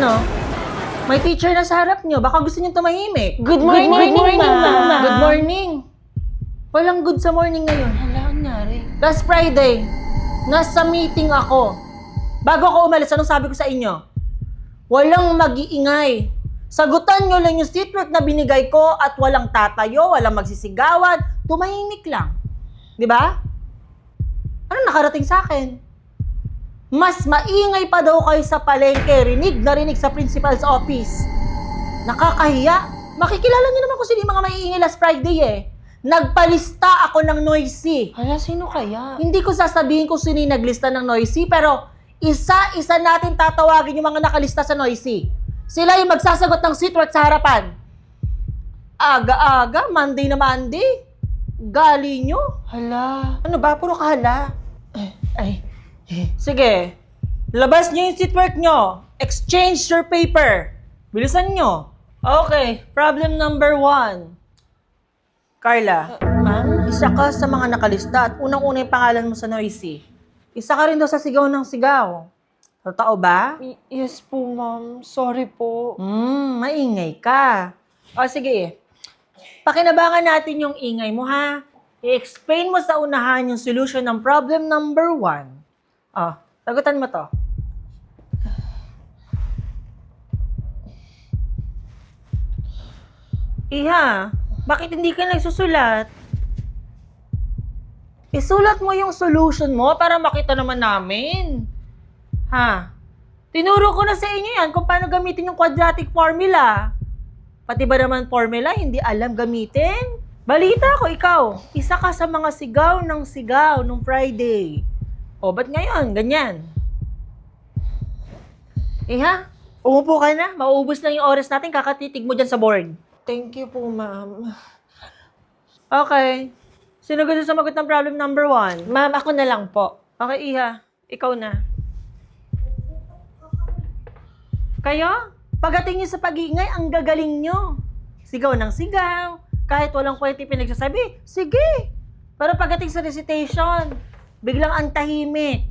Ano? May teacher na sa harap nyo. Baka gusto nyo tumahimik. Good morning, ma'am. Good morning. Walang good sa morning ngayon. Hala, nangyari. Last Friday, nasa meeting ako. Bago ako umalis, anong sabi ko sa inyo? Walang mag-iingay. Sagutan nyo lang yung seatwork na binigay ko at walang tatayo, walang magsisigawan, tumahimik lang. Di ba? Ano nakarating sa akin? Mas maingay pa daw kayo sa palengke, rinig na rinig sa principal's office. Nakakahiya. Makikilala niyo naman kung sino yung mga maiingay last Friday eh. Nagpalista ako ng noisy. Hala, sino kaya? Hindi ko sasabihin kung sino yung naglista ng noisy, pero isa-isa natin tatawagin yung mga nakalista sa noisy. Sila yung magsasagot ng seatwork sa harapan. Aga-aga, Monday na Monday. Gali nyo. Hala. Ano ba? Puro kahala. Sige. Labas nyo yung seatwork nyo. Exchange your paper. Bilisan nyo. Okay. Problem number 1. Carla. Ma'am? Isa ka sa mga nakalista at unang-una yung pangalan mo sa noisy. Isa ka rin daw sa sigaw ng sigaw. Totoo ba? Yes po, ma'am. Sorry po. Maingay ka. O sige, pakinabangan natin yung ingay mo ha. I-explain mo sa unahan yung solution ng problem number 1. O, sagutan mo to. Iha, bakit hindi ka nagsusulat? Isulat mo yung solution mo para makita naman namin. Ha? Tinuro ko na sa inyo yan kung paano gamitin yung quadratic formula. Pati ba naman formula, hindi alam gamitin? Balita ko, ikaw, isa ka sa mga sigaw nung Friday. O, ba't ngayon? Ganyan. Ha? Umupo ka na. Mauubos lang yung oras natin, kakatitig mo dyan sa board. Thank you po, ma'am. Okay. Sino gusto sumagot ng problem number 1? Ma'am, ako na lang po. Okay, Iha. Ikaw na. Kayo? Pagdating nyo sa pag-iingay, ang gagaling nyo. Sigaw ng sigaw. Kahit walang kwenta pinagsasabi, sige. Pero pagdating sa recitation, biglang ang tahimik.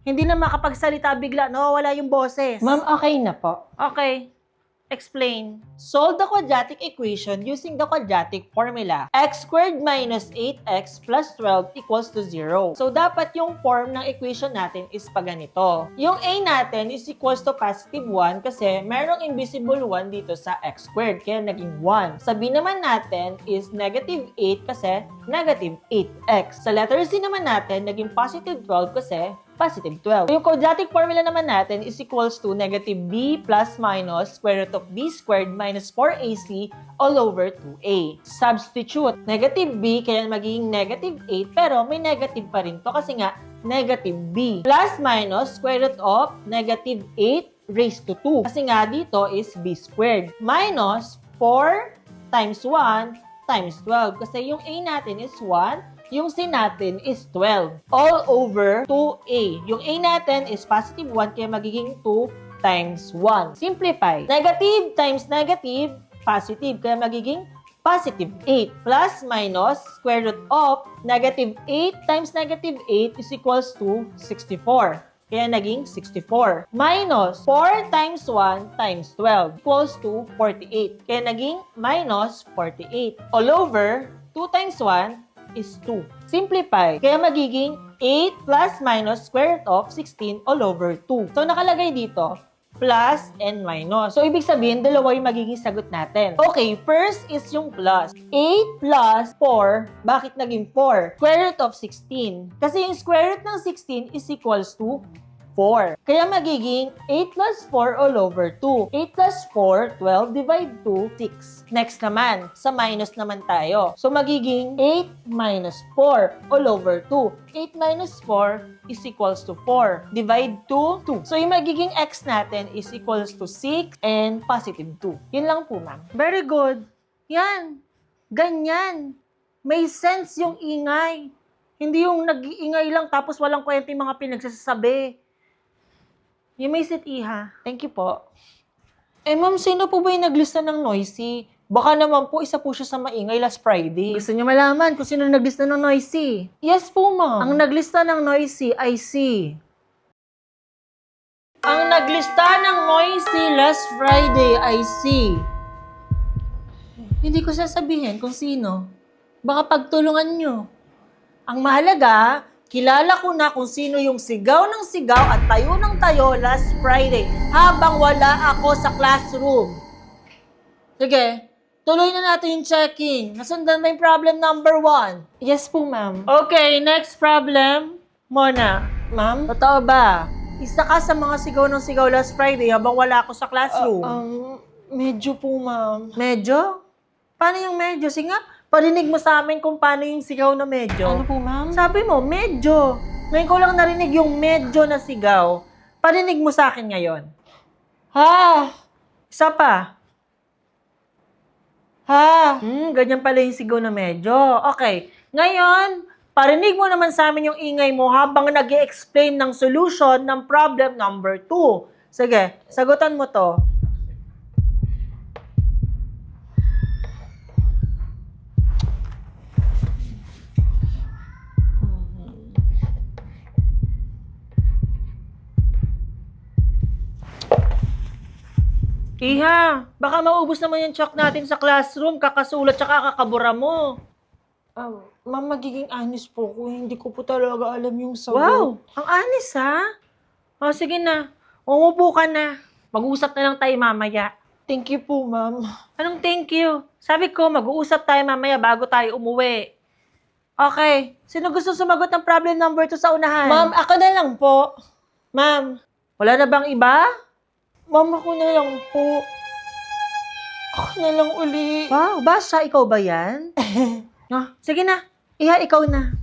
Hindi na makapagsalita bigla, nawawala yung boses. Ma'am, okay na po. Okay. Explain. Solve the quadratic equation using the quadratic formula. X squared minus 8x plus 12 equals to 0. So, dapat yung form ng equation natin is pa ganito. Yung a natin is equals to positive 1 kasi merong invisible 1 dito sa x squared, kaya naging 1. Sa b naman natin is negative 8 kasi negative 8x. Sa letter c naman natin, naging positive 12 kasi positive 12. Yung quadratic formula naman natin is equals to negative b plus minus square root of b squared minus 4ac all over 2a. Substitute. Negative b, kaya magiging negative 8, pero may negative pa rin to kasi nga negative b. Plus minus square root of negative 8 raised to 2. Kasi nga dito is b squared. Minus 4 times 1 times 12. Kasi yung a natin is 1, yung c natin is 12. All over 2a. Yung a natin is positive 1, kaya magiging 2 times 1. Simplify. Negative times negative, positive. Kaya magiging positive 8. Plus minus square root of negative 8 times negative 8 is equals to 64. Kaya naging 64. Minus 4 times 1 times 12 equals to 48. Kaya naging minus 48. All over 2 times 1 is 2. Simplify. Kaya magiging 8 plus minus square root of 16 all over 2. So, nakalagay dito, plus and minus. So, ibig sabihin, dalawa yung magiging sagot natin. Okay, first is yung plus. 8 plus 4, bakit naging 4? Square root of 16. Kasi yung square root ng 16 is equals to 4. Kaya magiging 8 plus 4 all over 2. 8 plus 4, 12 divide 2, 6. Next naman, sa minus naman tayo. So magiging 8 minus 4 all over 2. 8 minus 4 is equals to 4. Divide 2, 2. So yung magiging x natin is equals to 6 and positive 2. Yun lang po, ma'am. Very good. Yan. Ganyan. May sense yung ingay. Hindi yung nag-iingay lang tapos walang kwenta yung mga pinagsasabi. You may sit, Iha. Thank you po. Ma'am, sino po ba yung naglista ng noisy? Baka naman po, isa po siya sa maingay last Friday. Gusto niyo malaman kung sino naglista ng noisy? Yes po, ma'am. Ang naglista ng noisy ay si Ang naglista ng Moisty last Friday ay si... Hindi ko sasabihin kung sino. Baka pagtulungan nyo. Ang mahalaga, kilala ko na kung sino yung sigaw ng sigaw at tayo ng tayo last Friday habang wala ako sa classroom. Sige, tuloy na natin yung checking. Nasundan ba yung problem number 1? Yes po, ma'am. Okay, next problem. Mona, Ma'am? totoo ba? Isa ka sa mga sigaw ng sigaw last Friday habang wala ako sa classroom. Medyo po, ma'am. Medyo? Paano yung medyo? Sige nga, parinig mo sa amin kung paano yung sigaw na medyo. Ano po, ma'am? Sabi mo, medyo. Ngayon ko lang narinig yung medyo na sigaw. Parinig mo sa akin ngayon. Ha? Isa pa. Ha? Ganyan pala yung sigaw na medyo. Okay. Ngayon, parinig mo naman sa amin yung ingay mo habang nag-i-explain ng solution ng problem number 2. Sige, sagutan mo to. Iha, baka maubos naman yung chalk natin sa classroom, kakasulat tsaka kakabura mo. Ma'am, magiging honest po ko. Hindi ko po talaga alam yung sagot. Wow, ang anis ha. O sige na, umupo ka na. Mag-uusap na lang tayo mamaya. Thank you po, ma'am. Anong thank you? Sabi ko, mag-uusap tayo mamaya bago tayo umuwi. Okay, sino gusto sumagot ng problem number 2 sa unahan? Ma'am, ako na lang po. Ma'am, Wala na bang iba? ma'am, ako na lang po. Ako na lang uli. Wow, Basha, ikaw ba yan? Sige na, Iha, ikaw na.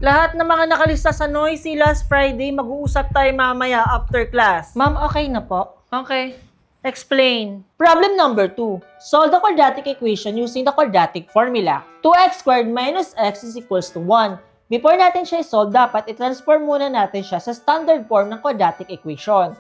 Lahat ng mga nakalista sa Noisy last Friday, mag-uusap tayo mamaya after class. Ma'am, okay na po. Okay. Explain. Problem number 2. Solve the quadratic equation using the quadratic formula. 2x squared minus x is equals to 1. Before natin siya i-solve, dapat i-transform muna natin siya sa standard form ng quadratic equation,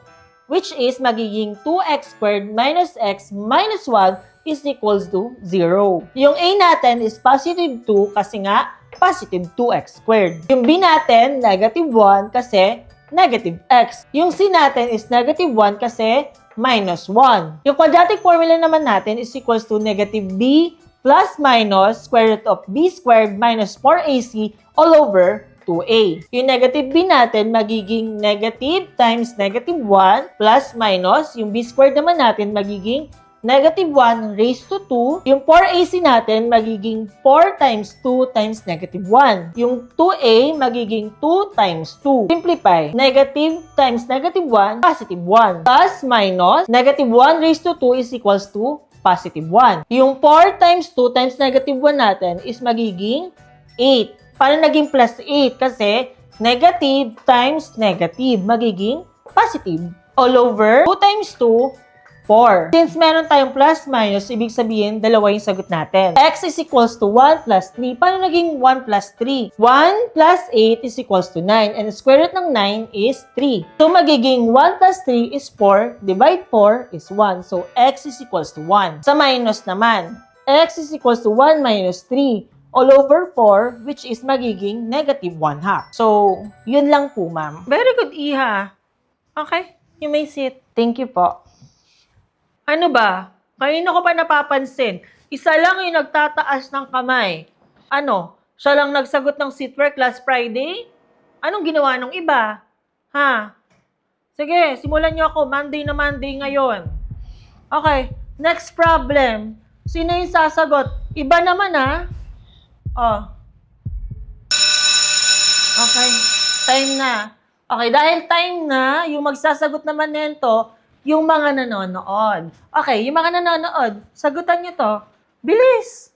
which is magiging 2x squared minus x minus 1 is equals to 0. Yung a natin is positive 2 kasi nga positive 2x squared. Yung b natin, negative 1 kasi negative x. Yung c natin is negative 1 kasi minus 1. Yung quadratic formula naman natin is equals to negative b plus minus square root of b squared minus 4ac all over 2a. Yung negative b natin magiging negative times negative 1 plus minus. Yung b squared naman natin magiging negative 1 raised to 2. Yung 4ac natin magiging 4 times 2 times negative 1. Yung 2a magiging 2 times 2. Simplify. Negative times negative 1, positive 1. Plus minus, negative 1 raised to 2 is equals to positive 1. Yung 4 times 2 times negative 1 natin is magiging 8. Paano naging plus 8? Kasi negative times negative magiging positive. All over 2 times 2, 4. Since meron tayong plus minus, ibig sabihin, dalawa yung sagot natin. X is equals to 1 plus 3. Paano naging 1 plus 3? 1 plus 8 is equals to 9. And the square root ng 9 is 3. So, magiging 1 plus 3 is 4. Divide 4 is 1. So, x is equals to 1. Sa minus naman, x is equals to 1 minus 3 all over 4, which is magiging negative 1 half. So, yun lang po, ma'am. Very good, Iha. Okay, you may sit. Thank you po. Ano ba? Kanina ko pa napapansin. Isa lang yung nagtataas ng kamay. Ano? Siya lang nagsagot ng seatwork last Friday? Anong ginawa ng iba? Ha? Sige, simulan niyo ako. Monday na Monday ngayon. Okay, next problem. Sino yung sasagot? Iba naman ha? Oh. Okay, time na. Okay, dahil time na, yung magsasagot naman nito, yung mga nanonood. Okay, yung mga nanonood, sagutan nyo to. Bilis!